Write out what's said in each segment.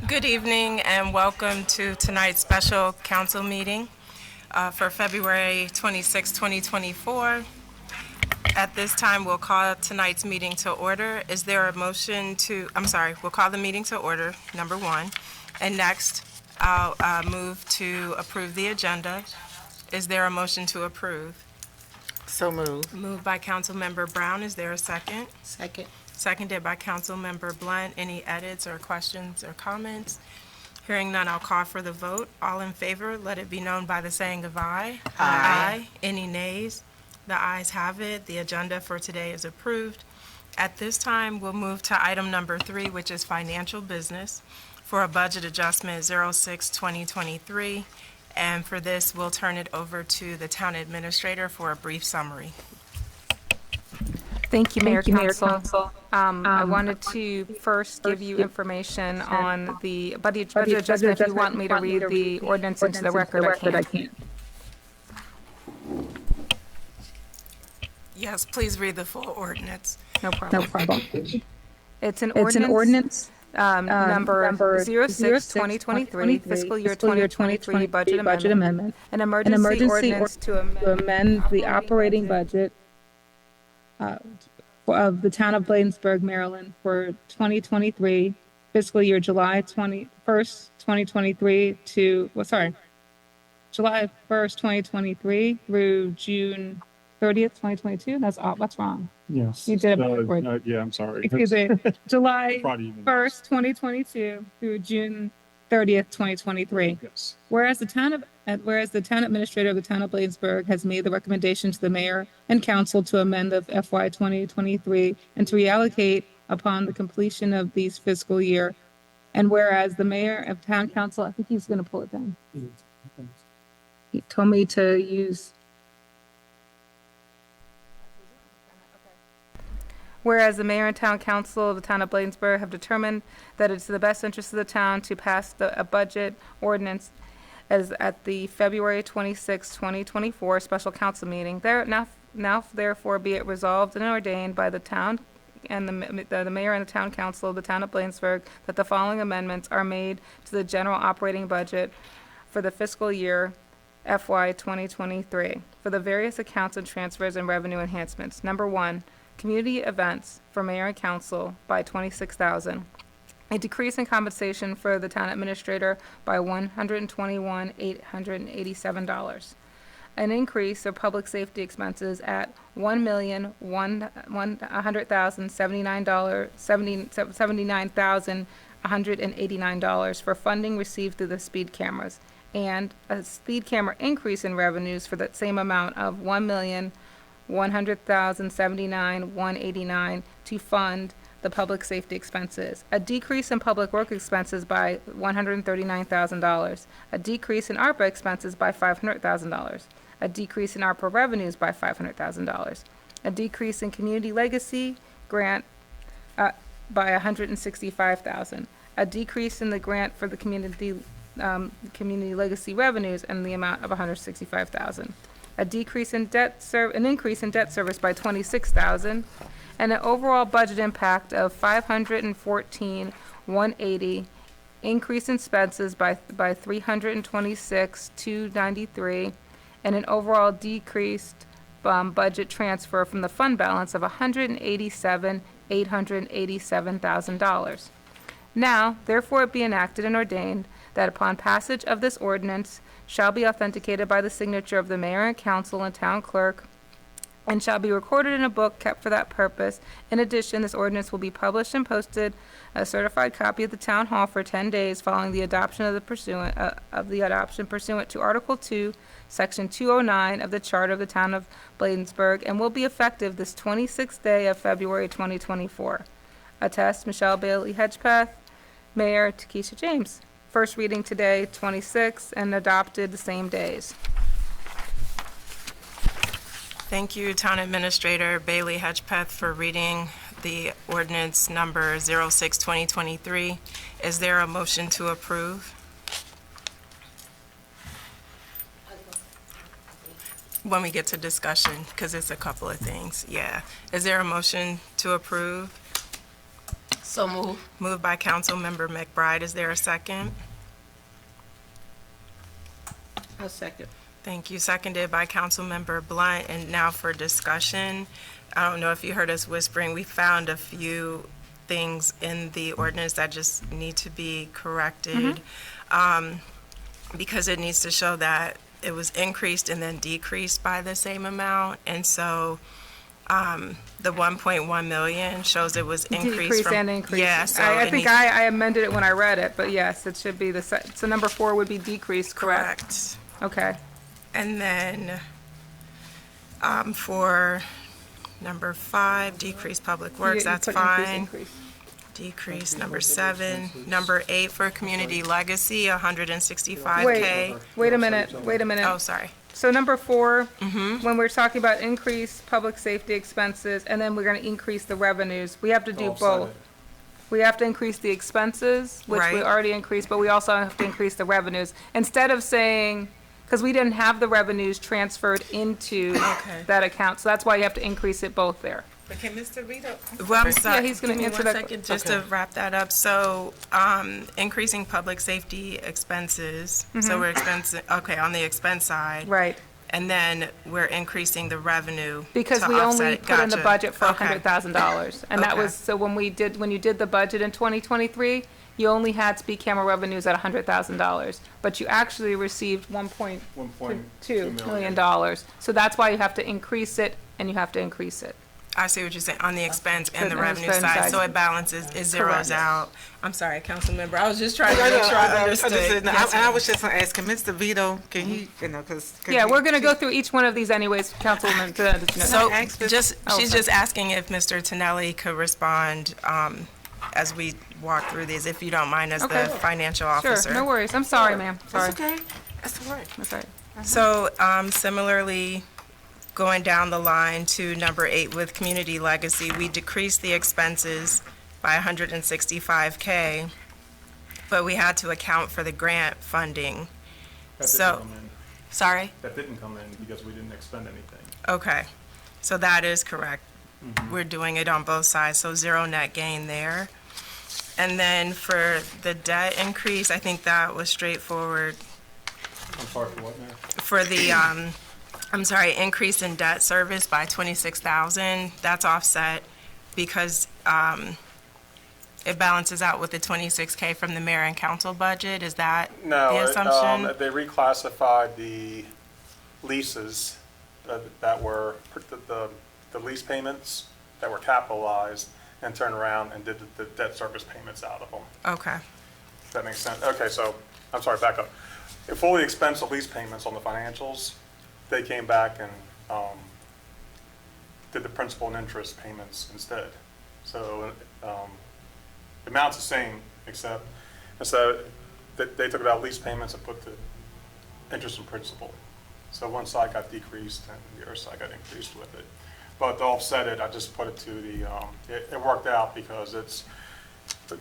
Good evening and welcome to tonight's special council meeting for February 26, 2024. At this time, we'll call tonight's meeting to order. Is there a motion to, we'll call the meeting to order, number one. And next, I'll move to approve the agenda. Is there a motion to approve? So moved. Moved by Councilmember Brown. Is there a second? Second. Seconded by Councilmember Blunt. Any edits or questions or comments? Hearing none, I'll call for the vote. All in favor, let it be known by the saying of aye. Aye. Any nays? The ayes have it. The agenda for today is approved. At this time, we'll move to item number 3, which is financial business for a budget adjustment 06-2023. And for this, we'll turn it over to the town administrator for a brief summary. Thank you, Mayor Council. I wanted to first give you information on the budget adjustment. If you want me to read the ordinance into the record, I can. Yes, please read the full ordinance. No problem. It's an ordinance number 06-2023, fiscal year 2023 budget amendment, an emergency ordinance to amend the operating budget of the town of Bladensburg, Maryland for 2023, fiscal year July 21st, 2023 to, July 1st, 2023 through June 30th, 2022. That's wrong. Yes. You did it backward. No, yeah, I'm sorry. Excuse me. July Friday evening. 1st, 2022 through June 30th, 2023. Yes. Whereas the town administrator of the town of Bladensburg has made the recommendation to the mayor and council to amend the FY 2023 and to reallocate upon the completion of these fiscal year. And whereas the mayor of town council, I think he's going to pull it down. He told me to use. Whereas the mayor and town council of the town of Bladensburg have determined that it's in the best interest of the town to pass a budget ordinance as at the February 26, 2024 special council meeting. Now therefore be it resolved and ordained by the town and the mayor and the town council of the town of Bladensburg that the following amendments are made to the general operating budget for the fiscal year FY 2023 for the various accounts and transfers and revenue enhancements. Number 1, community events for mayor and council by $26,000. A decrease in compensation for the town administrator by $121,887. An increase of public safety expenses at $1,179,189 for funding received through the speed cameras, and a speed camera increase in revenues for that same amount of $1,100,079,189 to fund the public safety expenses. A decrease in public work expenses by $139,000. A decrease in ARPA expenses by $500,000. A decrease in ARPA revenues by $500,000. A decrease in community legacy grant by $165,000. A decrease in the grant for the community legacy revenues in the amount of $165,000. A decrease in an increase in debt service by $26,000, and an overall budget impact of $514,180, increase in expenses by $326,293, and an overall decreased budget transfer from the fund balance of $187,887,000. Now, therefore, it be enacted and ordained that upon passage of this ordinance shall be authenticated by the signature of the mayor and council and town clerk, and shall be recorded in a book kept for that purpose. In addition, this ordinance will be published and posted a certified copy at the town hall for 10 days following the adoption of the adoption pursuant to Article 2, Section 209 of the Charter of the Town of Bladensburg, and will be effective this 26th day of February 2024. Attest, Michelle Bailey Hedgepeth, Mayor Takesha James. First reading today, 26, and adopted the same days. Thank you, Town Administrator Bailey Hedgepeth, for reading the ordinance number 06-2023. Is there a motion to approve? When we get to discussion, because it's a couple of things. Yeah. Is there a motion to approve? So move. Moved by Councilmember McBride. Is there a second? I'll second. Thank you. Seconded by Councilmember Blunt. And now for discussion. I don't know if you heard us whispering. We found a few things in the ordinance that just need to be corrected, because it needs to show that it was increased and then decreased by the same amount. And so the 1.1 million shows it was increased Decrease from. and increase. Yeah, so I it think needs- I amended it when I read it, but yes, it should be so number 4 would be decreased, correct? Correct. Okay. And then for number 5, decrease public works, You that's put increase, fine. increase. Decrease number 7. Number 8 for community legacy, 165K. Wait a minute. Oh, sorry. So number 4, Mm-hmm. when we're talking about increased public safety expenses, and then we're going to increase the revenues, we have to do both. We have to increase the expenses, which we Right. already increased, but we also have to increase the revenues. Instead of saying, because we didn't have the revenues transferred into Okay. that account, so that's why you have to increase it both there. But can Mr. Rito? Well, I'm sorry. he's gonna Give me answer one that- second, just to wrap that up. So, increasing public safety expenses, so we're on the expense side. Mm-hmm. Right. And then we're increasing the revenue Because to we offset only it. put in the Gotcha. budget for Okay. $100,000. And that Okay. was, so when you did the budget in 2023, you only had speed camera revenues at $100,000, but you actually received $1.2 million. So that's why you have to increase it, and you have to increase it. I see what you're saying, on the expense and the On the revenue expense side, side. so it balances, it zeros Correct. out. I'm sorry, council member, I was just trying to make sure I understood. Yes, I was just gonna ask, Mr. Vito, can he, cause. Yeah, we're gonna go through each one of these anyways, Councilman. So, Ask this- just, Oh, she's sorry. just asking if Mr. Tonelli could respond as we walk through these, if you don't mind, as the Okay. financial Sure, officer. no worries. I'm sorry, ma'am. Sorry. That's okay. That's all right. That's all right. So, similarly, going down the line to number 8 with community legacy, we decreased the expenses by 165K, but we had to account for the grant funding. That So- didn't come in. Sorry? That didn't come in because we didn't expend anything. Okay, so that is correct. We're doing it on both sides, so 0 net gain there. And then for the debt increase, I think that was straightforward. I'm sorry for what now? For the, increase in debt service by 26,000, that's offset because it balances out with the 26K from the mayor and council budget. Is that the No, assumption? they reclassified the leases that were, the lease payments that were capitalized and turned around and did the debt service payments out of them. Okay, If that makes sense. Okay, so, I'm sorry, back up. If fully expense the lease payments on the financials, they came back and did the principal and interest payments instead. So the amount's the same, except they took out lease payments and put the interest and principal. So one side got decreased and the other side got increased with it. But to offset it, I just put it to the, it worked out because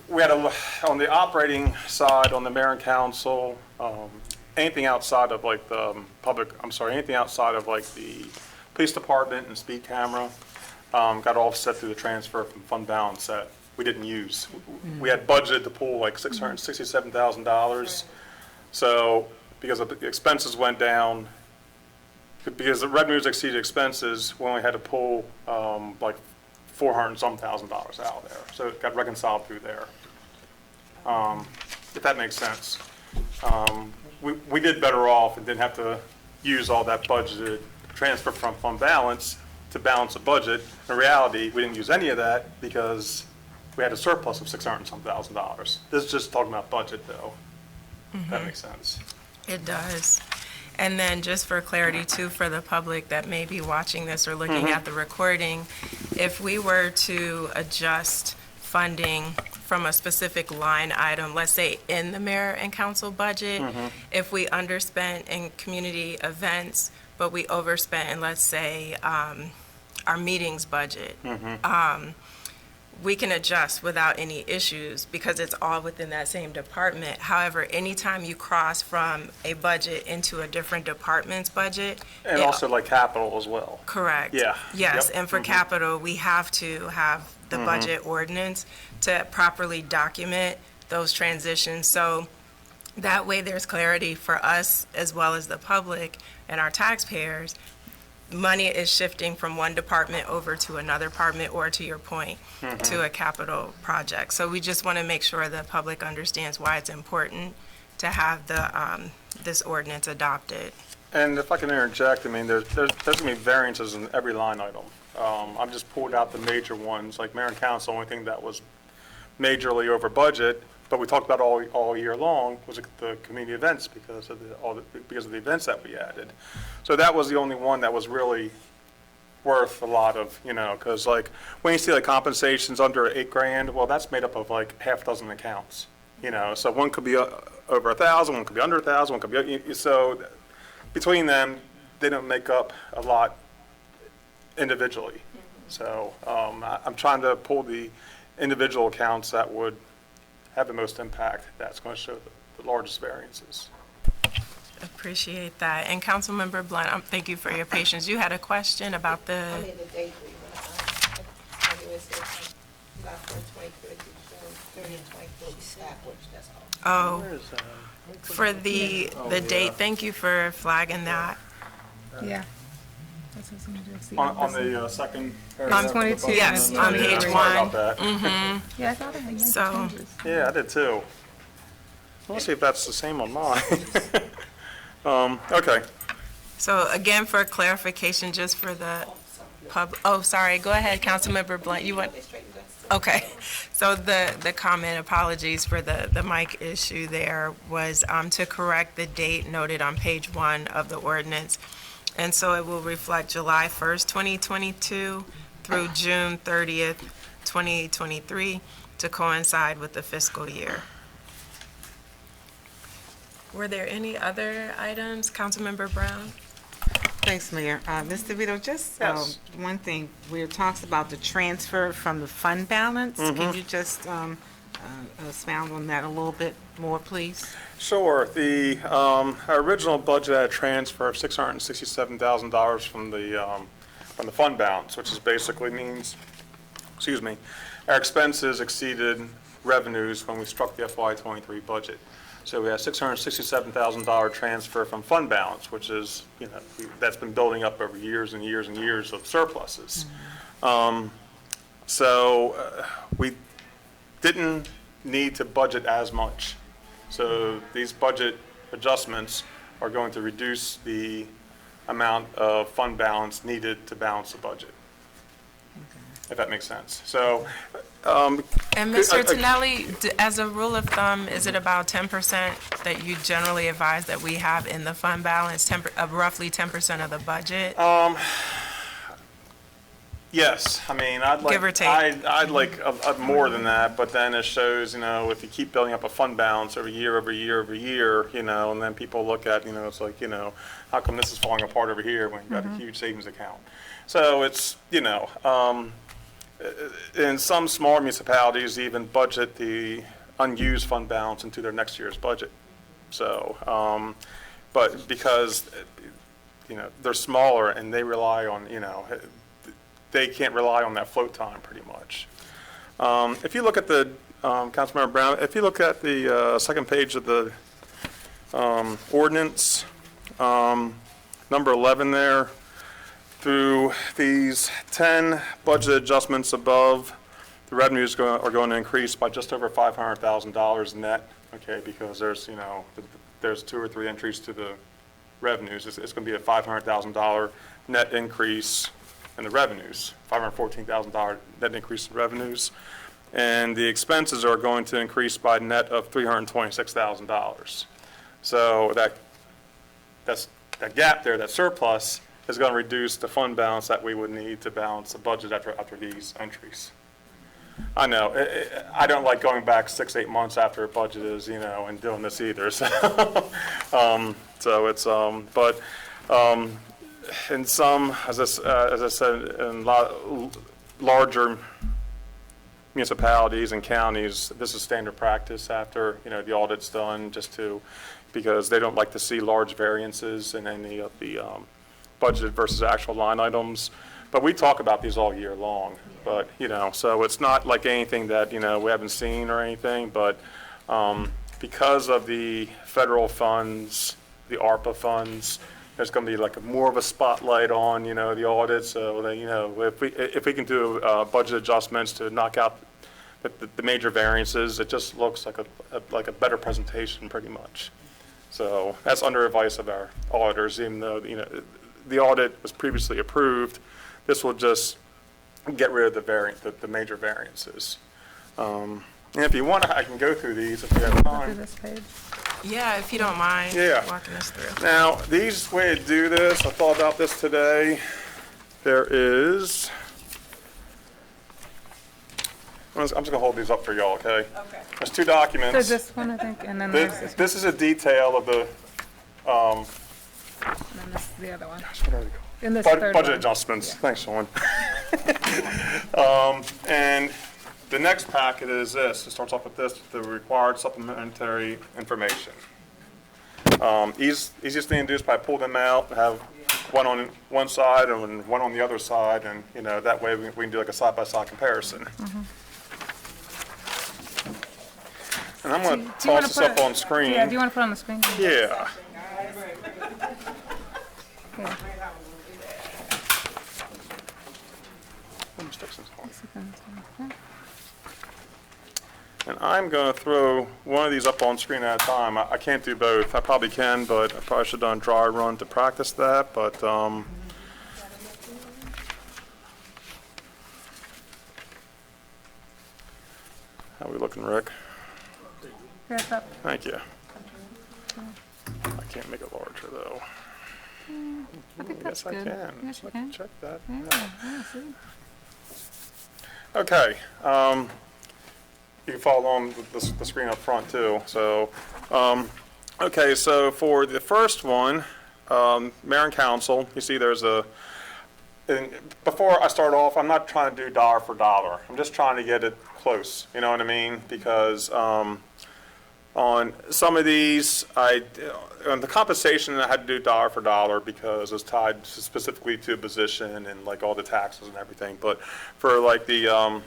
we had on the operating side, on the mayor and council, anything outside of like the anything outside of like the police department and speed camera, got offset through the transfer from fund balance that we didn't use. We had budgeted to pull like $667,000. So because the expenses went down, because the revenues exceeded expenses, we only had to pull like $400 and some thousand out of there. So it got reconciled through there. If that makes sense. We did better off and didn't have to use all that budgeted transfer from fund balance to balance the budget. In reality, we didn't use any of that because we had a surplus of $600 and some thousand. This is just talking about budget though. If that makes sense. it does. And then just for clarity too, for the public that may be watching this or looking at the recording, if we were to adjust funding from a specific line item, let's say in the mayor and council budget, if we underspent in community events, but we overspent in, let's say, our meetings budget, we can adjust without any issues because it's all within that same department. However, anytime you cross from a budget into a different department's budget. And also like capital as well. Correct. Yeah. Yes, Yep. and for capital, we have to have the budget ordinance to properly document those transitions. So that way there's clarity for us as well as the public and our taxpayers. Money is shifting from one department over to another department, or to your point, to a capital project. So we just want to make sure the public understands why it's important to have this ordinance adopted. And if I can interject, I mean, there's going to be variances in every line item. I've just pulled out the major ones, like mayor and council. The only thing that was majorly over budget, but we talked about all year long, was the community events because of the events that we added. So that was the only one that was really worth a lot of, because like when you see like compensations under $8,000, well, that's made up of like half a dozen accounts, So one could be over 1,000, one could be under 1,000, one could be so. Between them, they don't make up a lot individually. So I'm trying to pull the individual accounts that would have the most impact. That's going to show the largest variances. Appreciate that. And Councilmember Blunt, thank you for your patience. You had a question about the, I mean, the date we went on. It says July 1st, 2022, 30th, 2024, backwards, that's all. for the date, thank you for flagging that. Yeah. That's what I'm gonna see. On the second On paragraph. 22, yes, yeah, on page Sorry one. about that. Yeah, I thought I had made So- changes. Yeah, I did too. Let's see if that's the same on mine. Okay. So again, for clarification, just for the sorry, go ahead, Councilmember Blunt, you want? Okay, so the comment, apologies for the mic issue there, was to correct the date noted on page 1 of the ordinance. And so it will reflect July 1st, 2022 through June 30th, 2023, to coincide with the fiscal year. Were there any other items, Councilmember Brown? Thanks, Mayor. Mr. Vito, just Yes. one thing, where it talks about the transfer from the fund balance, can you just expound on that a little bit more, please? Sure. The our original budget had a transfer of $667,000 from the fund balance, which is basically means, our expenses exceeded revenues when we struck the FY23 budget. So we had $667,000 transfer from fund balance, which is, that's been building up over years and years and years of surpluses. We didn't need to budget as much. So these budget adjustments are going to reduce the amount of fund balance needed to balance the budget, if that makes sense. So, And Mr. Tonelli, as a rule of thumb, is it about 10% that you generally advise that we have in the fund balance, roughly 10% of the budget? yes, I mean, I'd like, Give or take. I'd like more than that, but then it shows, if you keep building up a fund balance every year, and then people look at, it's like, how come this is falling apart over here when you've got a huge savings account? So it's, in some small municipalities even budget the unused fund balance into their next year's budget. So, but because, they're smaller and they rely on, they can't rely on that float time pretty much. If you look at the, Councilmember Brown, if you look at the second page of the ordinance, number 11 there, through these 10 budget adjustments above, the revenues are going to increase by just over $500,000 net, okay, because there's 2 or 3 entries to the revenues. It's going to be a $500,000 net increase in the revenues, $514,000 net increase in revenues. And the expenses are going to increase by net of $326,000. So that's that gap there, that surplus, is going to reduce the fund balance that we would need to balance the budget after these entries. I know, I don't like going back 6-8 months after a budget is, and doing this either. So, so it's, but in some, as I said, in larger municipalities and counties, this is standard practice after, the audit's done, because they don't like to see large variances in any of the budgeted versus actual line items. But we talk about these all year long. But, so it's not like anything that, we haven't seen or anything, but because of the federal funds, the ARPA funds, there's going to be like more of a spotlight on, the audit. So that, if we can do budget adjustments to knock out the major variances, it just looks like a better presentation pretty much. So that's under advice of our auditors, even though, the audit was previously approved. This will just get rid of the major variances. And if you want, I can go through these if you have Through time. this page. Yeah, if you don't mind walking us through. Now, the easiest way to do this, I thought about this today. There is, I'm just going to hold these up for y'all, okay? Okay. There's two So documents. this one, I think, and then there's this one, This is a detail of the and then this is the other one. what are they called? And this third Budget one. adjustments. Thanks, Sean. And the next packet is this. It starts off with this, the required supplementary information. Easiest thing to do is probably pull them out, have one on one side and one on the other side, and, that way we can do like a side-by-side comparison. And I'm going to Do you wanna toss this up put it- on screen. Yeah, do you want to put it on the screen? Yeah. Yeah. Let me stick this on. And I'm going to throw one of these up on screen at a time. I can't do both. I probably can, but I probably should have done dry run to practice that. But how are we looking, Rick? Yes, up. Thank you. I can't make it larger, though. I think that's Yes, I good. can. Yes, you Let me can. check that. Yeah, see? Okay, you can follow along with the screen up front too. So, okay, so for the first one, mayor and council, you see there's and before I start off, I'm not trying to do dollar for dollar. I'm just trying to get it close, you know what I mean? Because on some of these, on the compensation, I had to do dollar for dollar because it was tied specifically to a position and like all the taxes and everything. But for like the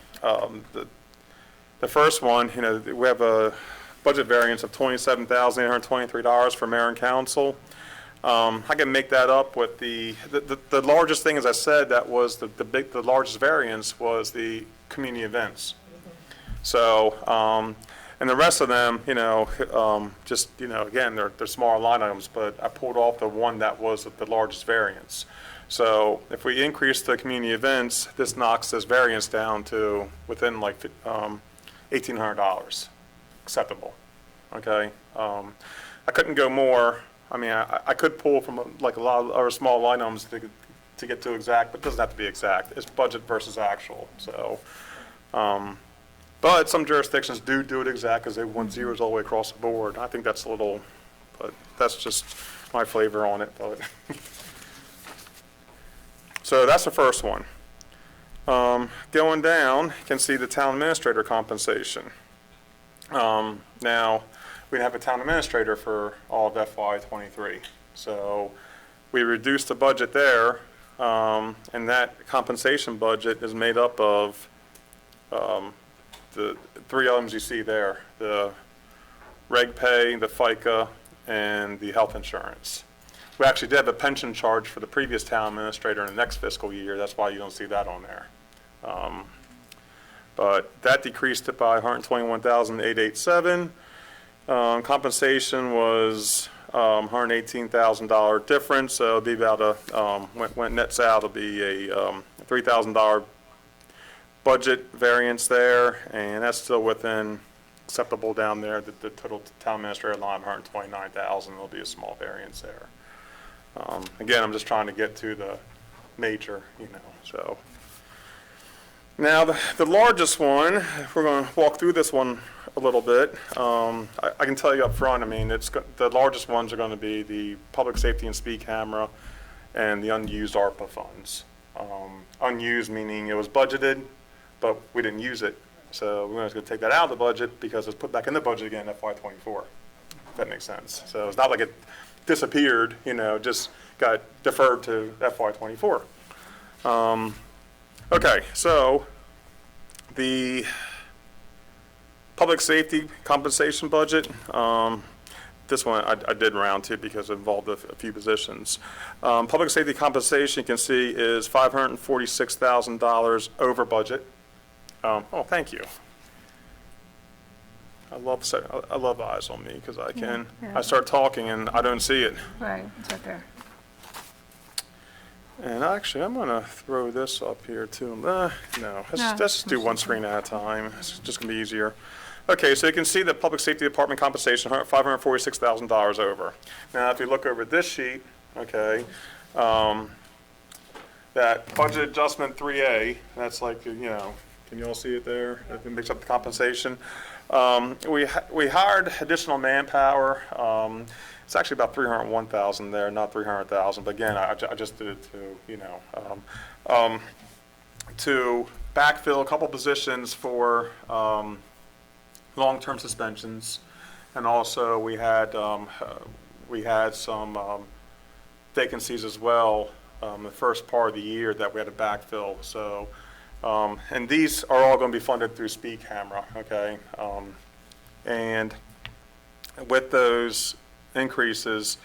first one, we have a budget variance of $27,823 for mayor and council. I can make that up with the largest thing, as I said, that was the largest variance was the community events. So, and the rest of them, again, they're smaller line items, but I pulled off the one that was the largest variance. So if we increase the community events, this knocks this variance down to within like $1,800 acceptable, okay? I couldn't go more. I mean, I could pull from like a lot of other small line items to get to exact, but it doesn't have to be exact. It's budget versus actual, so. But some jurisdictions do it exact because they want zeros all the way across the board. I think that's a little, but that's just my flavor on it. But so that's the first one. Going down, you can see the town administrator compensation. Now, we have a town administrator for all of FY23. So we reduced the budget there, and that compensation budget is made up of the three items you see there, the reg pay, the FICA, and the health insurance. We actually did have a pension charge for the previous town administrator in the next fiscal year. That's why you don't see that on there. But that decreased it by $121,887. Compensation was $118,000 difference, so it'll be about when it nets out, it'll be a $3,000 budget variance there, and that's still within acceptable down there. The total town administrator line, $129,000, there'll be a small variance there. Again, I'm just trying to get to the major, so. Now, the largest one, we're going to walk through this one a little bit. I can tell you up front, I mean, the largest ones are going to be the public safety and speed camera and the unused ARPA funds. Unused meaning it was budgeted, but we didn't use it So we're going to take that out of the budget because it's put back in the budget again in FY '24, if that makes sense. So it's not like it disappeared, just got deferred to FY '24. Okay, so the public safety compensation budget, this one I did round to because it involved a few positions. Public safety compensation, you can see, is $546,000 over budget. Oh, thank you. I love eyes on me because Yeah. I start talking and I don't see it. Right, it's right there. And actually, I'm going to throw this up here too. No, let's just do one screen at a time. It's just going to be easier. Okay, so you can see the Public Safety Department compensation, $546,000 over. Now, if you look over this sheet, okay, that budget adjustment 3A, that's like, can you all see it there? It makes up the compensation. We hired additional manpower. It's actually about 301,000 there, not 300,000. But again, I just did it to backfill a couple positions for long-term suspensions, and also we had some vacancies as well the first part of the year that we had to backfill. So, and these are all going to be funded through speed camera, okay? And with those increases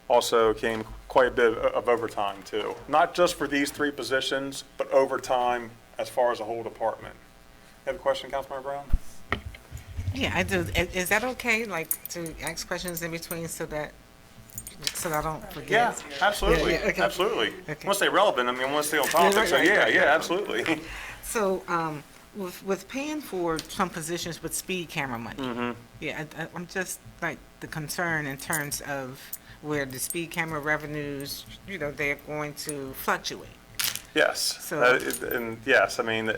also came quite a bit of overtime too. Not just for these three positions, but overtime as far as the whole department. You have a question, Councilmember Brown? Yeah, I do. Is that okay, like, to ask questions in between so that I don't forget? Yeah, absolutely, Yeah, okay. absolutely. Okay. Want to stay relevant, I want to stay on topic, so yeah, absolutely. So, with paying for some positions with speed camera money, yeah, I'm just like the concern in terms of where the speed camera revenues, they're going to fluctuate. Yes, So- and yes, I mean,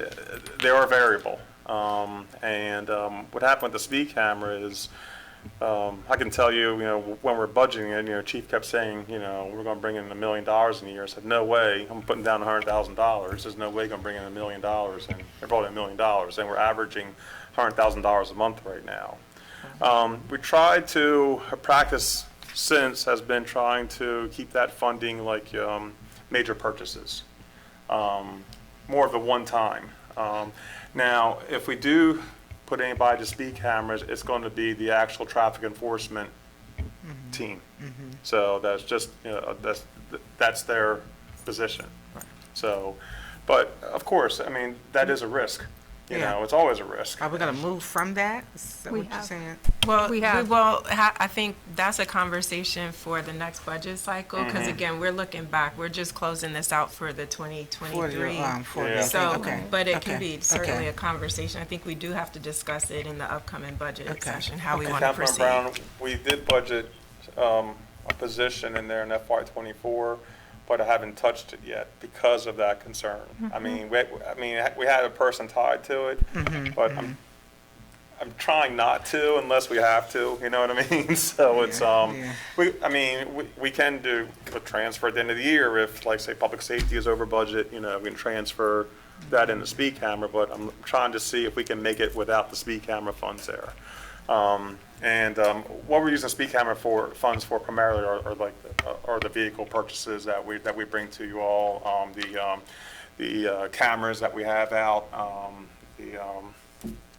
they are variable. And what happened with the speed camera is, I can tell you, when we're budgeting it, Chief kept saying, we're going to bring in $1 million in a year. I said, no way, I'm putting down $100,000. There's no way going to bring in $1 million. And they brought in $1 million, and we're averaging $100,000 a month right now. We tried to, practice since has been trying to keep that funding like major purchases, more of the one time. Now, if we do put anybody to speed cameras, it's going to be the actual traffic enforcement team. So that's just, that's their position. So, but of course, I mean, that is a risk. Yeah. It's always a risk. Are we going to move from that? Is that We what you're have. saying? Well, We have- I think that's a conversation for the next budget cycle, because again, we're looking back, we're just closing this out for the 2023. Yeah. So, okay. but it can Okay. be certainly Okay. a conversation. I think we do have to discuss it in the upcoming budget Okay. session, how we And want to Councilman proceed. Brown, we did budget a position in there in FY '24, but I haven't touched it yet because of that concern. I mean, we had a person tied to it, but I'm trying not to unless we have to, you know what I mean? So it's, Yeah. we can do a transfer at the end of the year if, like, say, public safety is over budget, we can transfer that in the speed camera, but I'm trying to see if we can make it without the speed camera funds there. And what we're using speed camera funds for primarily are the vehicle purchases that we bring to you all, the cameras that we have out, the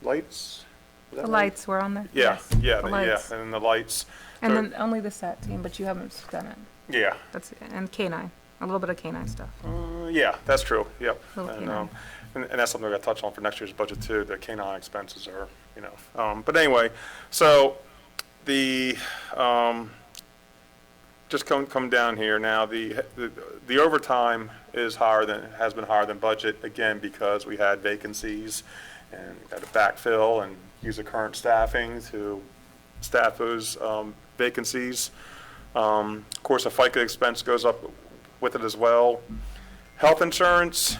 lights. Is that The right? lights were on there? Yeah, Yes, yeah, the yeah, lights. and the lights. And So- then only the SAT team, but you haven't done it. Yeah, That's, and K-9, a little bit of K-9 stuff. yeah, that's true, yep. Little And, canine. and that's something we got to touch on for next year's budget too, the canine expenses are, but anyway, so the, just come down here now, the overtime has been higher than budget, again, because we had vacancies and we had to backfill and use the current staffing to staff those vacancies. Of course, the FICA expense goes up with it as well. Health insurance,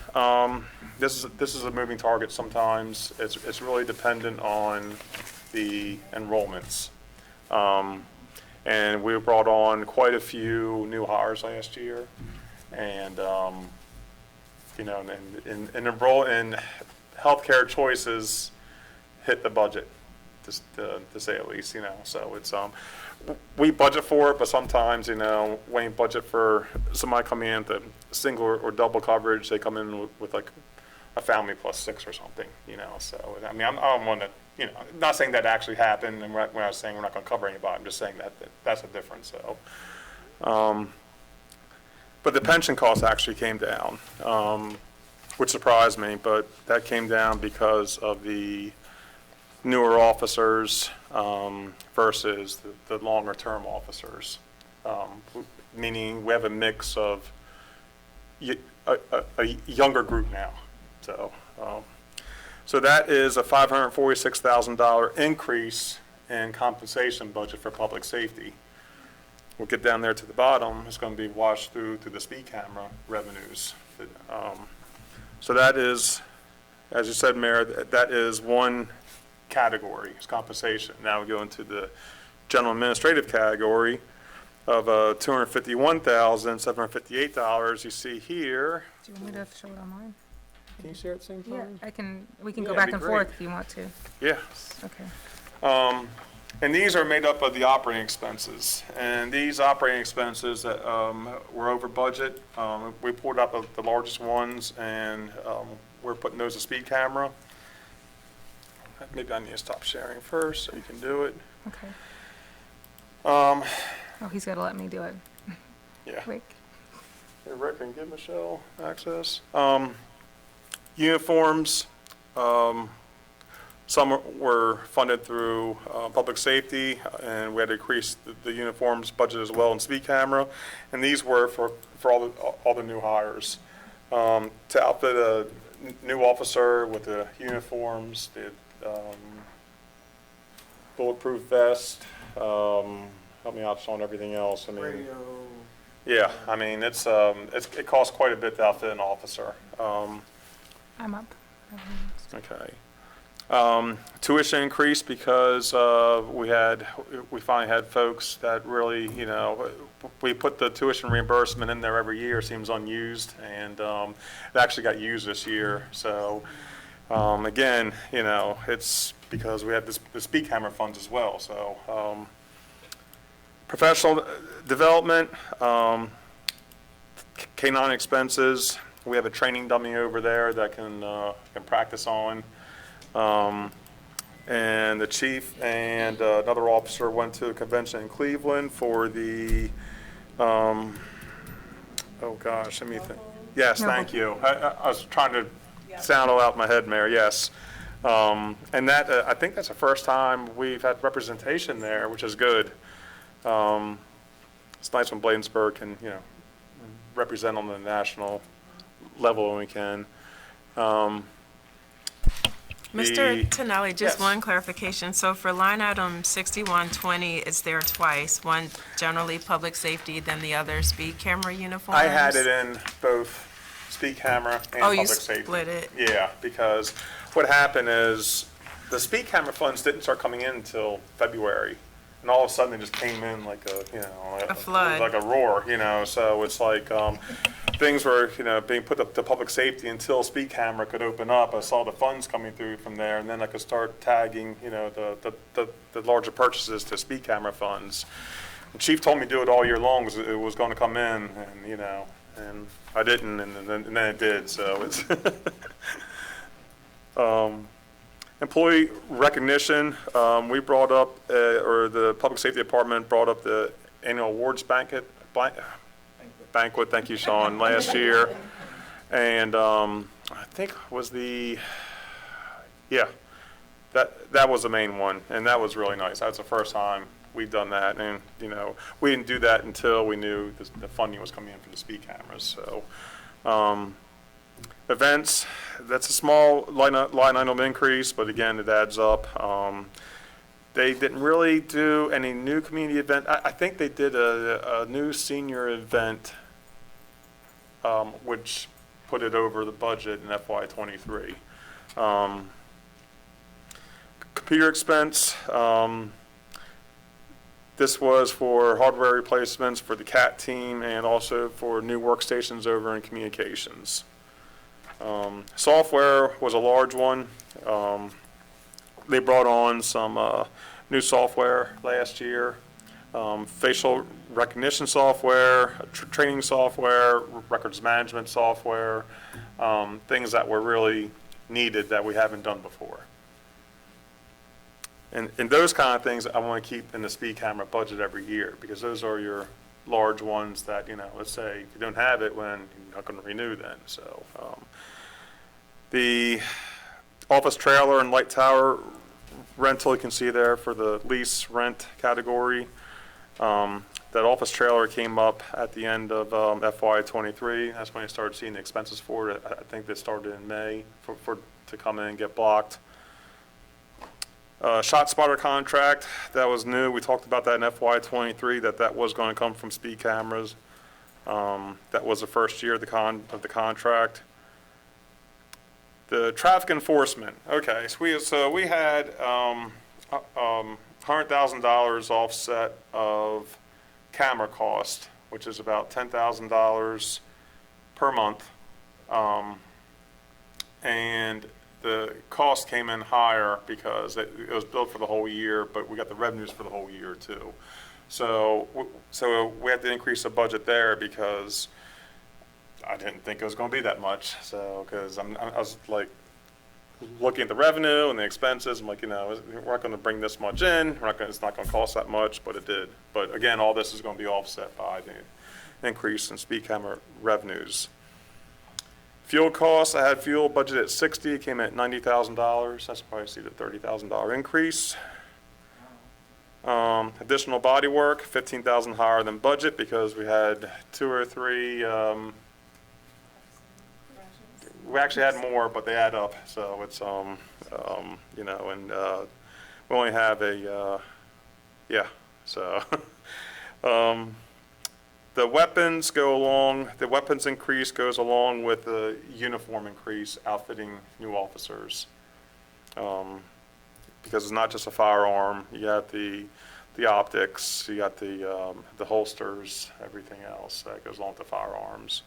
this is a moving target sometimes. It's really dependent on the enrollments. And we brought on quite a few new hires last year. And, and enroll in healthcare choices, hit the budget, to say at least, you know. So it's, we budget for it, but sometimes, you know, when you budget for somebody coming in to single or double coverage, they come in with like a family plus 6 or something, you know. So, I mean, I don't want to, you know, not saying that actually happened, and when I was saying we're not going to cover anybody, I'm just saying that's a difference, so. But the pension cost actually came down, which surprised me, but that came down because of the newer officers versus the longer-term officers, meaning we have a mix of a younger group now. So that is a $546,000 increase in compensation budget for public safety. We'll get down there to the bottom. It's going to be washed through to the speed camera revenues. So that is, as you said, Mayor, that is one category, it's compensation. Now we go into the general administrative category of $251,758. You see here. Do you want me to show it online? Can you share at the same time? Yeah, we can Yeah, go that'd back be and great. forth if you want to. Yeah. Okay. And these are made up of the operating expenses. And these operating expenses that were over budget, we pulled up the largest ones, and we're putting those to speed camera. Maybe I need to stop sharing first so you can do it. Okay. He's got to let me do it. Yeah. Wait. Hey, Rick, can you give Michelle access? Uniforms, some were funded through public safety, and we had to increase the uniforms budget as well in speed camera. And these were for all the new hires. To outfit a new officer with the uniforms, the bulletproof vest, help me out on everything else. I mean, yeah, I mean, it costs quite a bit to outfit an officer. I'm up. Okay. Tuition increased because we finally had folks that really, you know, we put the tuition reimbursement in there every year, seems unused, and it actually got used this year. So again, you know, it's because we had the speed camera funds as well. So professional development, K-9 expenses. We have a training dummy over there that can practice on. And the chief and another officer went to a convention in Cleveland for the, oh gosh, let me think. Yes, thank you. I was trying to sound it out in my head, Mayor, yes. And that, I think that's the first time we've had representation there, which is good. It's nice when Bladensburg can, you know, represent on the national level when we can. Mr. Tonelli, just Yes. one clarification. So for line item 6120, it's there twice. One generally public safety, then the other speed camera uniforms? I had it in both speed camera and Oh, public you safety. split it? Yeah, because what happened is the speed camera funds didn't start coming in until February. And all of a sudden, it just came in like a, you know, A flood. like a roar, you know. So it's like things were, you know, being put up to public safety until speed camera could open up. I saw the funds coming through from there, and then I could start tagging, you know, the larger purchases to speed camera funds. The chief told me to do it all year long because it was going to come in, and you know, and I didn't, and then it did. So it's employee recognition. We brought up, or the public safety department brought up the annual awards banquet. Thank you, Sean. Last year, and I think was that was the main one, and that was really nice. That was the first time we'd done that, and you know, we didn't do that until we knew the funding was coming in for the speed cameras. So. Events, that's a small line item increase, but again, it adds up. They didn't really do any new community event. I think they did a new senior event, which put it over the budget in FY23. Computer expense, this was for hardware replacements for the CAT team and also for new workstations over in communications. Software was a large one. they brought on some new software last year, facial recognition software, training software, records management software, things that were really needed that we haven't done before. And those kind of things I want to keep in the speed camera budget every year, because those are your large ones that, let's say if you don't have it, when you're not going to renew then. So the office trailer and light tower rental, you can see there for the lease rent category. That office trailer came up at the end of FY23. That's when you started seeing the expenses for it. I think they started in May to come in and get blocked. Shot spotter contract, that was new. We talked about that in FY23, that was going to come from speed cameras. That was the first year of the contract. The traffic enforcement. Okay, so we had $100,000 offset of camera cost, which is about $10,000 per month. And the cost came in higher because it was billed for the whole year, but we got the revenues for the whole year too. So we had to increase the budget there because I didn't think it was going to be that much. So, because I was like looking at the revenue and the expenses, I'm like, we're not going to bring this much in. It's not going to cost that much, but it did. But again, all this is going to be offset by the increase in speed camera revenues. Fuel costs, I had fuel budgeted at 60, came in at $90,000. That's probably see the $30,000 increase. Additional body work, $15,000 higher than budget because we had 2 or 3. We actually had more, but they add up. So it's and we only have So the weapons the weapons increase goes along with the uniform increase, outfitting new officers. Because it's not just a firearm, you got the optics, you got the holsters, everything else that goes along with the firearms,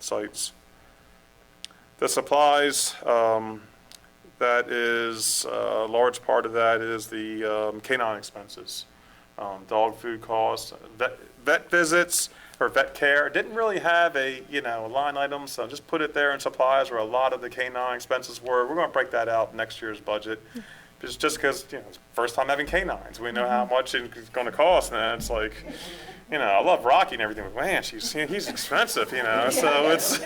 sights. The supplies, that is, a large part of that is the canine expenses. Dog food costs, vet visits, or vet care. Didn't really have a line item, so just put it there in supplies where a lot of the canine expenses were. We're going to break that out next year's budget, just because it's first time having canines. We know how much it's going to cost, and it's like, I love Rocky and everything, but man, he's expensive, So it's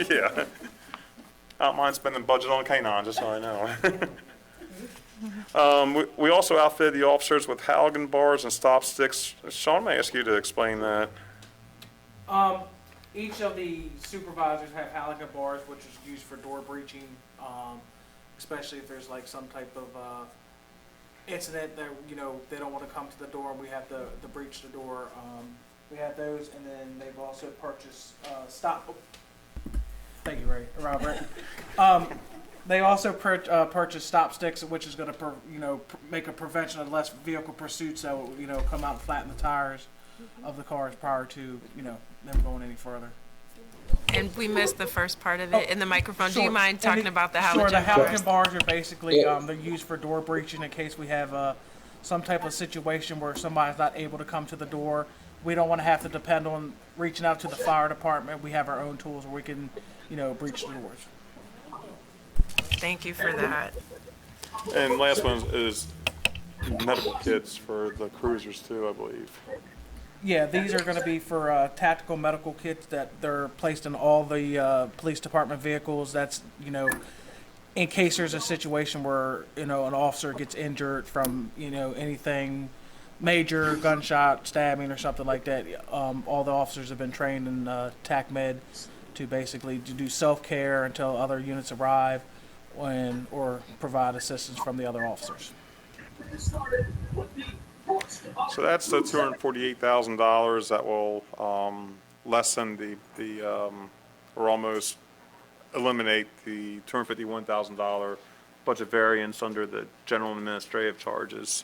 yeah. I don't mind spending budget on canines, just so I know. We also outfitted the officers with Halligan bars and stop sticks. Sean, may I ask you to explain that? Each of the supervisors have Halligan bars, which is used for door breaching, especially if there's like some type of incident that they don't want to come to the door and we have to breach the door. We have those, and then they've also purchased Thank you, Robert. They also purchased stop sticks, which is going to make a prevention of less vehicle pursuit, so come out and flatten the tires of the cars prior to them going any further. And we missed the first part of it in the microphone. Sure. Do you mind talking about the halogen Sure, the bars? halogen bars are basically they're used for door breaching in case we have some type of situation where somebody's not able to come to the door. We don't want to have to depend on reaching out to the fire department. We have our own tools where we can, breach the doors. Thank you for that. And last one is medical kits for the cruisers too, I believe. Yeah, these are going to be for tactical medical kits that they're placed in all the police department vehicles. That's, in case there's a situation where, an officer gets injured from, anything major, gunshot, stabbing, or something like that. All the officers have been trained in TACMED to basically do self-care until other units arrive or provide assistance from the other officers. So that's the $248,000 that will lessen or almost eliminate the $251,000 budget variance under the general and administrative charges.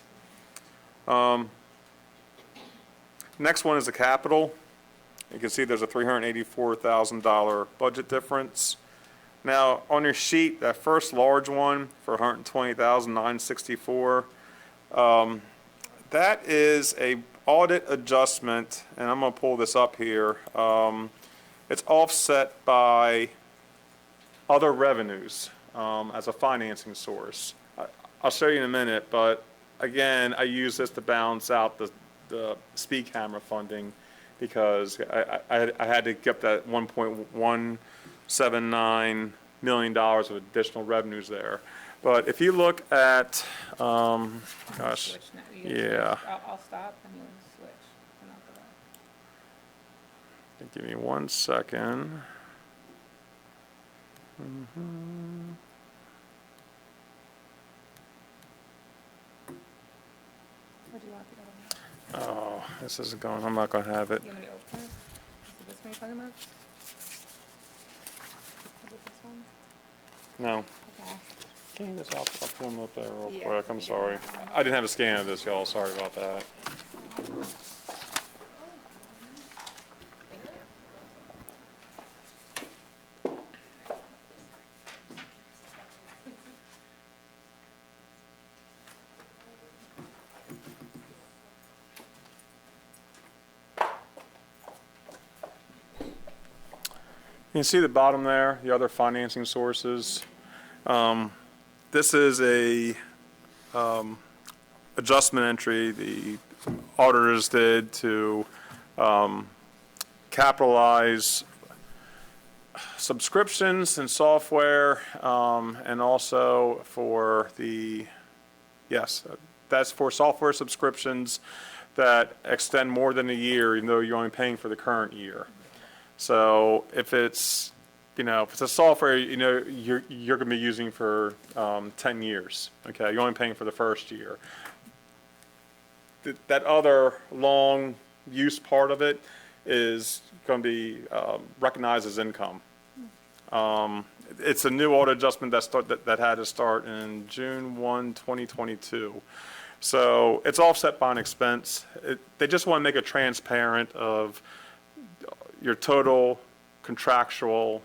Next one is the capital. You can see there's a $384,000 budget difference. Now, on your sheet, that first large one for 120,964, that is a audit adjustment, and I'm gonna pull this up here. It's offset by other revenues as a financing source. I'll show you in a minute, but again, I use this to balance out the speed camera funding because I had to get that $1.179 million of additional revenues there. But if you look at, gosh, Switch now. yeah. I'll stop and you'll switch. And I'll go back. Give me 1 second. Where do you want the other one? Oh, this isn't going, I'm not gonna have it. You want me to open it? Is it this one you're talking about? Is it this one? No. Okay. Can you just, I'll pull them up there real Yeah, quick, I'm you sorry. got it. I didn't have a scan of this, y'all, sorry about that. You can see the bottom there, the other financing sources. This is a adjustment entry the auditors did to capitalize subscriptions and software, and also for that's for software subscriptions that extend more than a year, even though you're only paying for the current year. So if it's, if it's a software, you're going to be using for 10 years, okay? You're only paying for the first year. That other long use part of it is going to be recognized as income. It's a new audit adjustment that had to start in June 1, 2022. So it's offset by an expense. They just want to make it transparent of your total contractual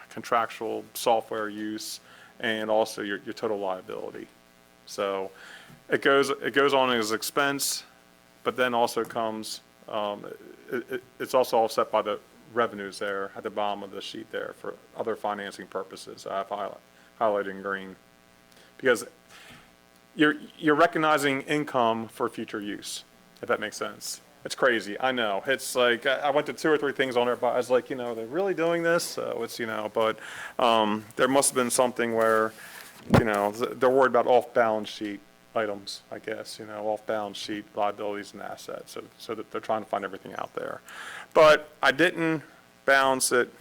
contractual software use and also your total liability. So it goes on as expense, but then also comes it's also offset by the revenues there at the bottom of the sheet there for other financing purposes. I've highlighted in green because you're recognizing income for future use, if that makes sense. It's crazy. I know. It's like, I went to 2 or 3 things on there, but I was like, they're really doing this? So it's, but there must have been something where, they're worried about off-balance sheet items, I guess, off-balance sheet liabilities and assets. So that they're trying to find everything out there. But I didn't balance it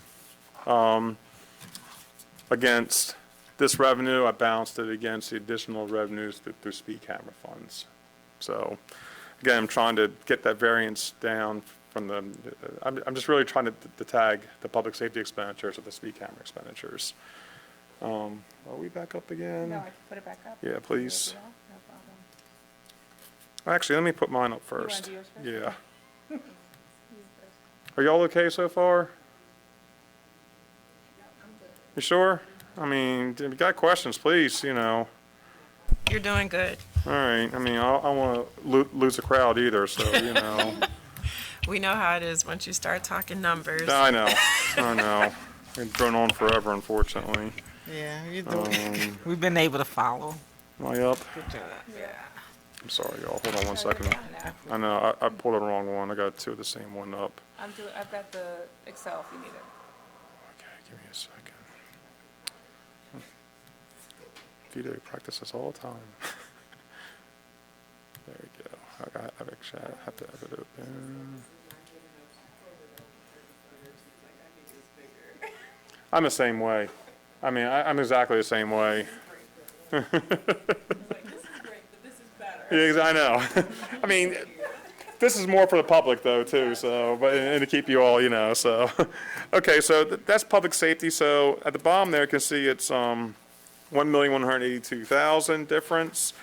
against this revenue. I balanced it against the additional revenues through speed camera funds. So again, I'm trying to get that variance down from I'm just really trying to tag the public safety expenditures with the speed camera expenditures. Are we back up again? No, I can put it back up. Yeah, please. No problem. Actually, let me put mine up wanna first. do yours first? Yeah. You Are y'all okay so far? You sure? I mean, if you got questions, please, You're doing good. All right. I mean, I don't want to lose a crowd either, so, We know how it is once you start talking numbers. I know. It's going on forever, unfortunately. Yeah, you're doing. We've been able to follow. Am I up? Good job. Yeah. I'm sorry, y'all. Hold on 1 second. I know, I pulled the wrong one. I got 2 of the same one up. I've got the Excel if you need it. Okay, give me a second. Vito practices all the time. There we go. I actually have to have it open. I'm the same way. I mean, I'm exactly the same way. Yeah, I know. I mean, this is more for the public though too, so, and to keep you all, so. Okay, so that's public safety. So at the bottom there, you can see it's, 1,182,000 difference.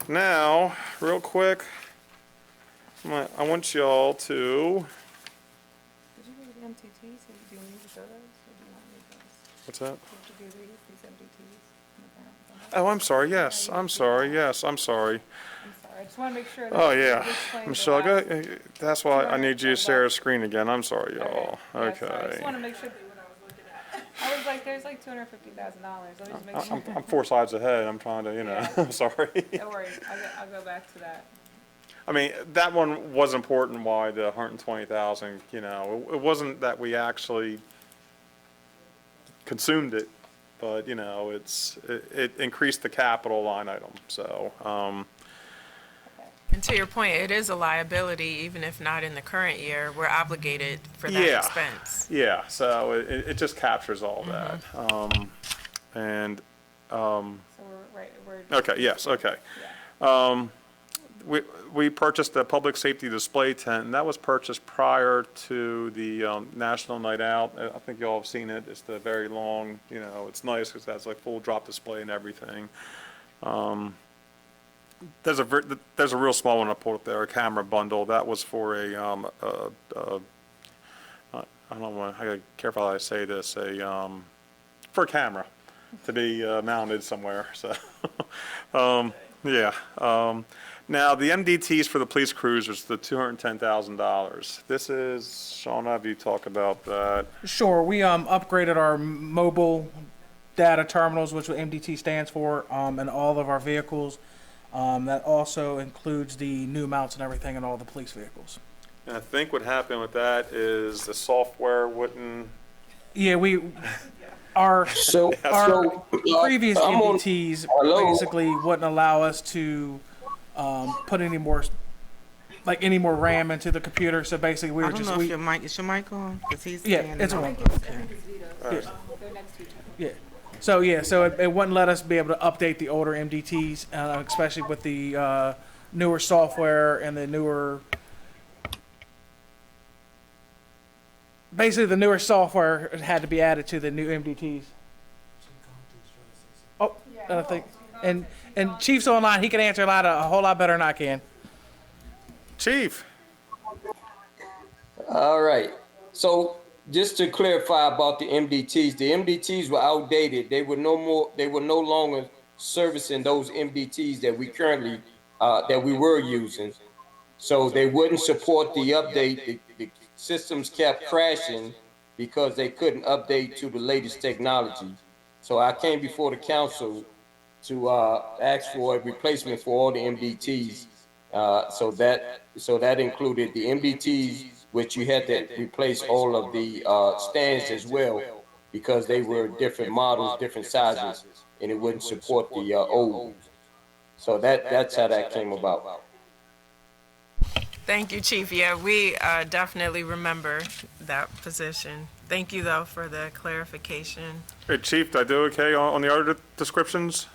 Now, real quick, I want y'all to, MTTs, do you need to show those, or do you not need those? What's that? Do you have to do these MTTs? Oh, I'm sorry, yes, I'm sorry, yes, I'm sorry. I'm sorry, I just want to make sure. that Oh, it yeah. explains the Michelle, last- that's why I need you to share a screen again. I'm sorry, y'all. Yeah, sorry, I just Okay. want to make sure. I was like, there's like $250,000, let me just make sure. I'm 4 slides ahead. I'm trying to, Yeah. I'm sorry. Don't worry, I'll go back to that. I mean, that one was important, why the 120,000, it wasn't that we actually consumed it, but, it increased the capital line item, so, And to your point, it is a liability, even if not in the current year, we're obligated for that Yeah. expense. yeah, so it just captures all that. And, So we're. okay, yes, okay. Yeah. We purchased a public safety display tent, and that was purchased prior to the National Night Out. I think you all have seen it. It's the very long, it's nice because it has like full drop display and everything. There's a real small one I pulled up there, a camera bundle. That was for I don't want, I gotta be careful how I say this, for a camera to be mounted somewhere, so, yeah. Now, the MDTs for the police cruisers, the $210,000. This is, Sean, have you talk about that? Sure, we upgraded our mobile data terminals, which MDT stands for, in all of our vehicles. That also includes the new mounts and everything in all the police vehicles. And I think what happened with that is the software wouldn't. Yeah, our previous I'm on- MDTs Hello? basically wouldn't allow us to put any more RAM into the computer. So basically, we I were don't just know if your mic, is your mic on? 'Cause he's Yeah, standing it's up. on. Okay. So it wouldn't let us be able to update the older MDTs, especially with the newer software and the newer. Basically, the newer software had to be added to the new MDTs. Oh, I think, and Chief's online. He can answer a whole lot better than I can. Chief. All right. So just to clarify about the MDTs were outdated. They were no longer servicing those MDTs that we currently that we were using. So they wouldn't support the update. The systems kept crashing because they couldn't update to the latest technology. So I came before the council to ask for a replacement for all the MDTs. So that included the MDTs, which you had to replace all of the stands as well, because they were different models, different sizes, and it wouldn't support the old ones. So that's how that came about. Thank you, Chief. Yeah, we definitely remember that position. Thank you, though, for the clarification. Hey, Chief, did I do okay on the other descriptions?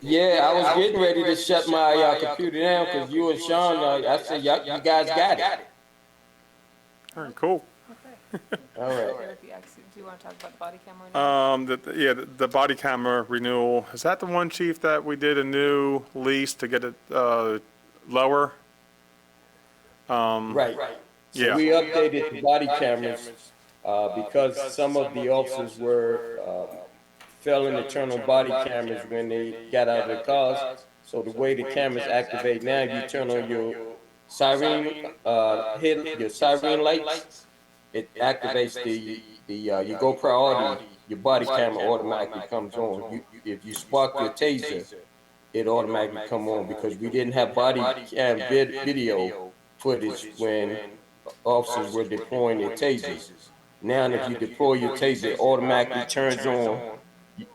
Yeah, I was getting ready to shut my computer down because you and Sean, I said, you guys got it. All right, cool. All right. Do you want to talk about the body camera now? The body camera renewal, is that the one, Chief, that we did a new lease to get it lower? Right. Yeah. So we updated the body cameras because some of the officers were failing to turn on body cameras when they got out of their cars. So the way the cameras activate now, you turn on your siren, your siren lights, it activates you go priority, your body camera automatically comes on. If you spark your taser, it automatically come on, because we didn't have body cam video footage when officers were deploying their tasers. Now, if you deploy your taser, it automatically turns on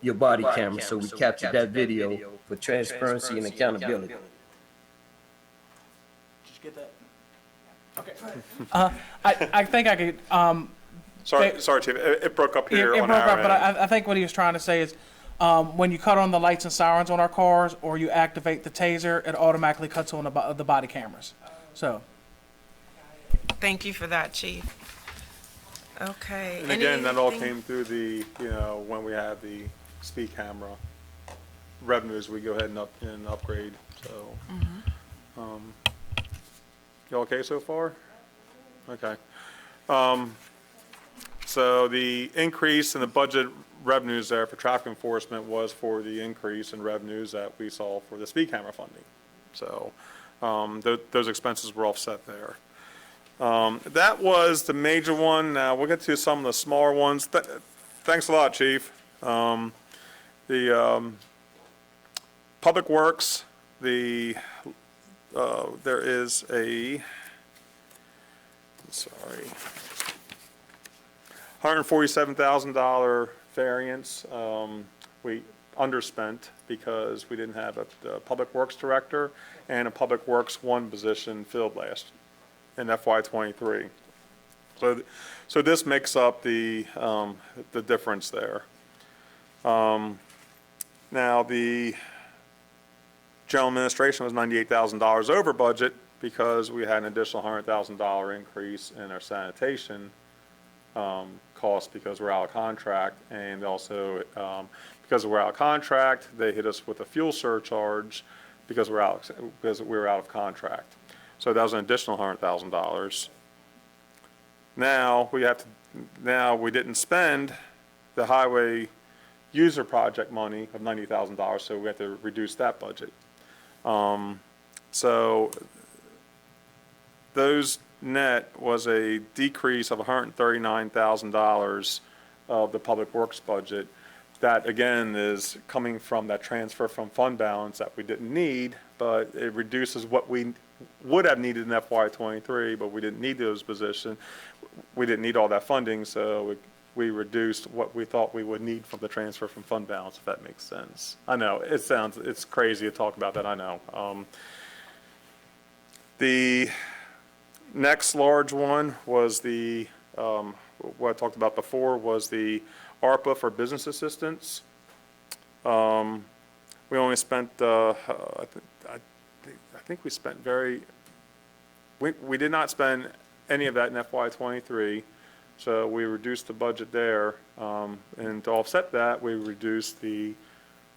your body camera, so we captured that video for transparency and accountability. Did you get that? Okay. I think I could. Sorry, Chief, it broke up here It on broke our up, but end. I think what he was trying to say is, when you cut on the lights and sirens on our cars, or you activate the taser, it automatically cuts on the body cameras. So. Thank you for that, Chief. Okay. And again, that all anything- came through the, when we had the speed camera revenues, we go ahead and upgrade, so. You all okay so far? Okay. So the increase in the budget revenues there for traffic enforcement was for the increase in revenues that we saw for the speed camera funding. So those expenses were offset there. That was the major one. Now we'll get to some of the smaller ones. Thanks a lot, Chief. The Public Works, there is a, sorry, $147,000 variance. We underspent because we didn't have a Public Works Director and a Public Works 1 position filled in FY23. So this makes up the difference there. Now the general administration was $98,000 over budget because we had an additional $100,000 increase in our sanitation costs because we're out of contract, and also because we're out of contract, they hit us with a fuel surcharge because we were out of contract. So that was an additional $100,000. Now we didn't spend the highway user project money of $90,000, so we have to reduce that budget. So those net was a decrease of $139,000 of the Public Works budget. That again is coming from that transfer from fund balance that we didn't need, but it reduces what we would have needed in FY23, but we didn't need those positions. We didn't need all that funding, so we reduced what we thought we would need from the transfer from fund balance, if that makes sense. I know, it's crazy to talk about that, I know. The next large one was what I talked about before was the ARPA for business assistance. We only spent, I think we spent we did not spend any of that in FY23, so we reduced the budget there. And to offset that, we reduced the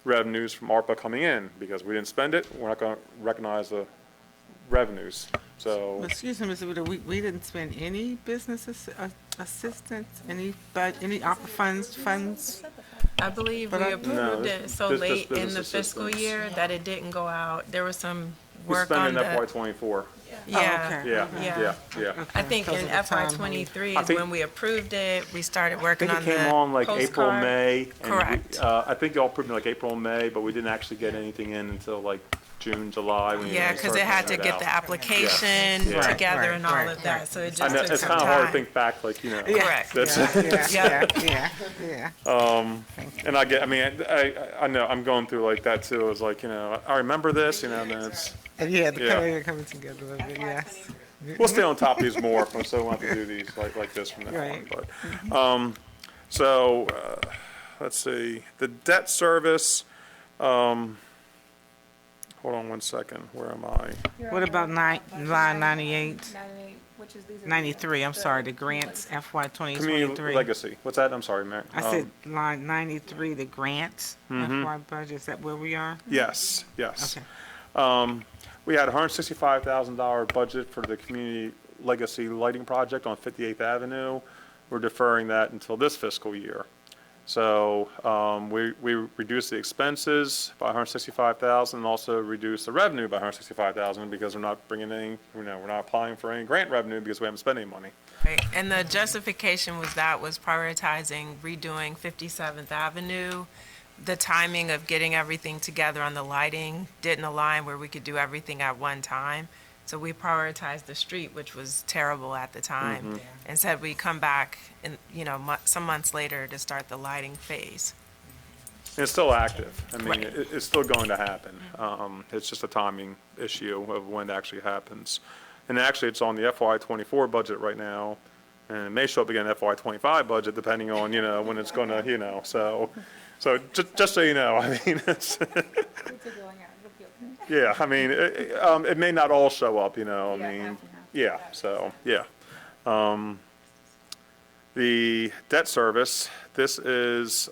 revenues from ARPA coming in because we didn't spend it. We're not going to recognize the revenues. So, excuse me, Mr. Widow, we didn't spend any business assistance, any ARPA funds? I believe But we I- approved it so just late in business the fiscal assistance. year that it didn't go out. There was some we work spent on in the, FY24. yeah. okay. Yeah, Yeah. yeah. I think Because in of the FY time '23 I is think- when we approved it. We started I working think on it the came on like April, postcard. May. And Correct. I think y'all approved it like April, May, but we didn't actually get anything in until like June, July. When you Yeah, really because started it had to putting get out. the application Yeah. together Right, and all right, of that, right. so it I just know, took it's some kind of hard to time. think back, like, you know. Correct. That's, Yeah. and I know, I'm going through like that too. It's like, you know, I remember this, you know, and then it's, The Yeah. color coming together a little bit, yes. we'll stay on top of these more, so we'll have to do these like this from now on. Right. But, so, let's see, the debt service, hold on one second, where am I? What about line 98? Which is these are 93, I'm sorry, the grants FY Community 2023. legacy, what's that? I'm sorry, Mary. I said line 93, the grants Mm-hmm. FY budget, is that where we are? Yes, yes. Okay. We had a $165,000 budget for the community legacy lighting project on 58th Avenue. We're deferring that until this fiscal year. So we reduced the expenses by $165,000 and also reduced the revenue by $165,000 because we're not bringing any, we're not applying for any grant revenue because we haven't spent any money. Right, and the justification was prioritizing redoing 57th Avenue. The timing of getting everything together on the lighting didn't align where we could do everything at one time. So we prioritized the street, which was terrible at the time, and said we'd come back in, some months later to start the lighting phase. And it's still active. I mean, Right. it's still going to happen. It's just a timing issue of when it actually happens. And actually, it's on the FY24 budget right now, and it may show up again in FY25 budget depending on, when it's going to, so just so you know, I mean, it's, yeah, I mean, it may not all show up, I mean, yeah, so, yeah. The debt service, this is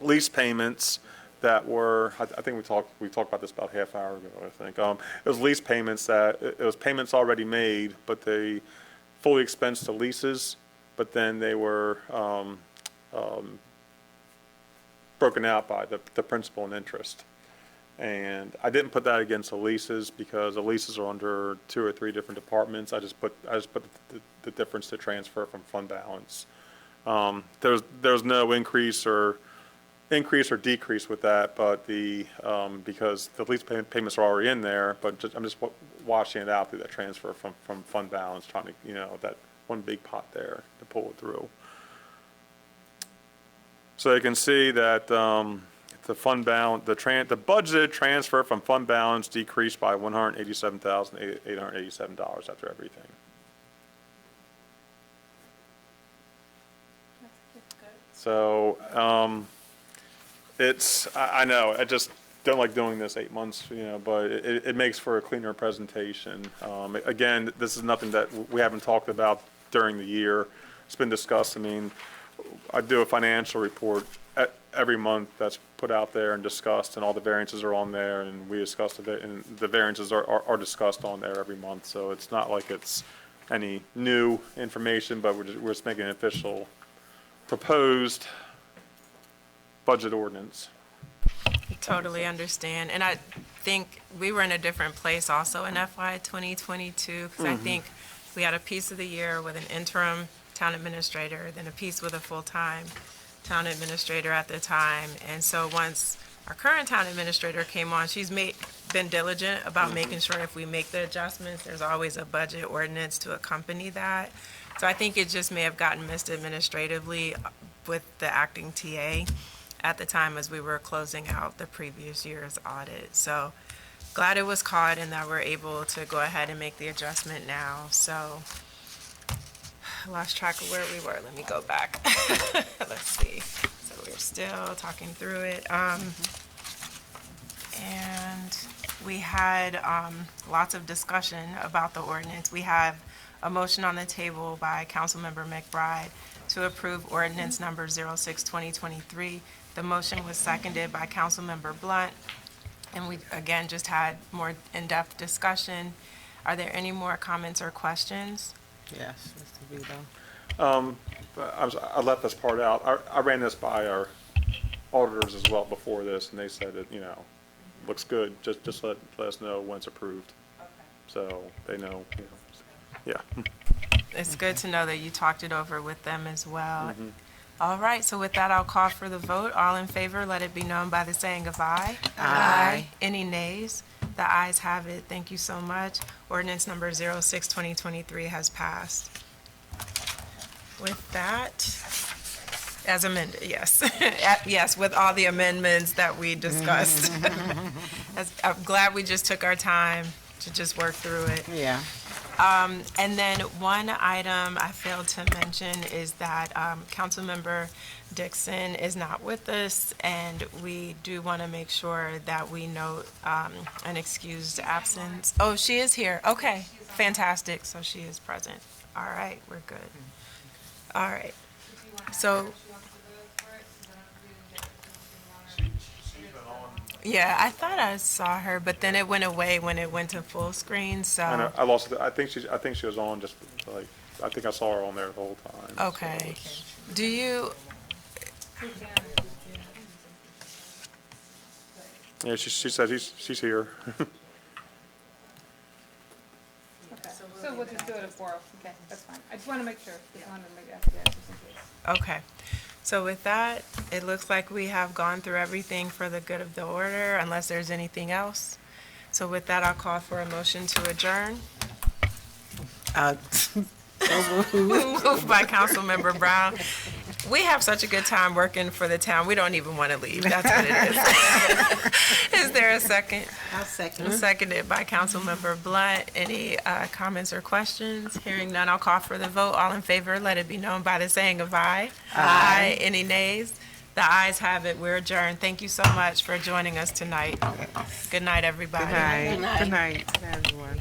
lease payments that were, I think we talked about this about half hour ago, I think. It was lease payments it was payments already made, but they fully expensed the leases but then they were broken out by the principal and interest. And I didn't put that against the leases because the leases are under 2 or 3 different departments. I just put the difference to transfer from fund balance. There's no increase or decrease with that, but because the lease payments are already in there, but I'm just washing it out through that transfer from fund balance, trying to, that one big pot there to pull it through. So you can see that the fund balance, the budgeted transfer from fund balance decreased by $187,887 after everything. So I know, I just don't like doing this 8 months, but it makes for a cleaner presentation. Again, this is nothing that we haven't talked about during the year. It's been discussed. I mean, I do a financial report every month that's put out there and discussed, and all the variances are on there, and we discussed it, and the variances are discussed on there every month. So it's not like it's any new information, but we're just making an official proposed budget ordinance. Totally understand. And I think we were in a different place also in FY 2022, because I think we had a piece of the year with an interim town administrator, then a piece with a full-time town administrator at the time. And so once our current town administrator came on, she's been diligent about making sure if we make the adjustments, there's always a budget ordinance to accompany that. So I think it just may have gotten missed administratively with the acting TA at the time as we were closing out the previous year's audit. So glad it was caught and that we're able to go ahead and make the adjustment now. So I lost track of where we were. Let me go back. Let's see. So we're still talking through it. And we had lots of discussion about the ordinance. We have a motion on the table by Councilmember McBride to approve ordinance number 06-2023. The motion was seconded by Councilmember Blunt, and we, again, just had more in-depth discussion. Are there any more comments or questions? Yes, Mr. Vito. I left this part out. I ran this by our auditors as well before this, and they said it, looks good. Just let us know when it's approved. Okay. So they know, yeah. It's good to know that you talked it over with them as well. All right, so with that, I'll call for the vote. All in favor, let it be known by the saying of aye. Aye. Any nays? The ayes have it. Thank you so much. Ordinance number 06-2023 has passed. With that, as amended, yes. Yes, with all the amendments that we discussed. I'm glad we just took our time to just work through it. Yeah. And then one item I failed to mention is that Councilmember Dixon is not with us, and we do want to make sure that we note an excused absence. Oh, she is here. Okay, fantastic. So she is present. All right, we're good. All right. So. Yeah, I thought I saw her, but then it went away when it went to full screen, so. I know, I lost it. I think she was on just like, I think I saw her on there the whole time. Okay. Do you, Yeah, she said she's here. So we'll just do it at 4. Okay, that's fine. I just want to make sure. Just wanted to make just in case. okay. So with that, it looks like we have gone through everything for the good of the order, unless there's anything else. So with that, I'll call for a motion to adjourn. Moved by Councilmember Brown. We have such a good time working for the town, we don't even want to leave. That's what it is. Is there a second? I'll second. Seconded by Councilmember Blunt. Any comments or questions? Hearing none, I'll call for the vote. All in favor, let it be known by the saying of aye. Aye. Any nays? The ayes have it. We're adjourned. Thank you so much for joining us tonight. Good night, everybody. Good night. Good night, everyone.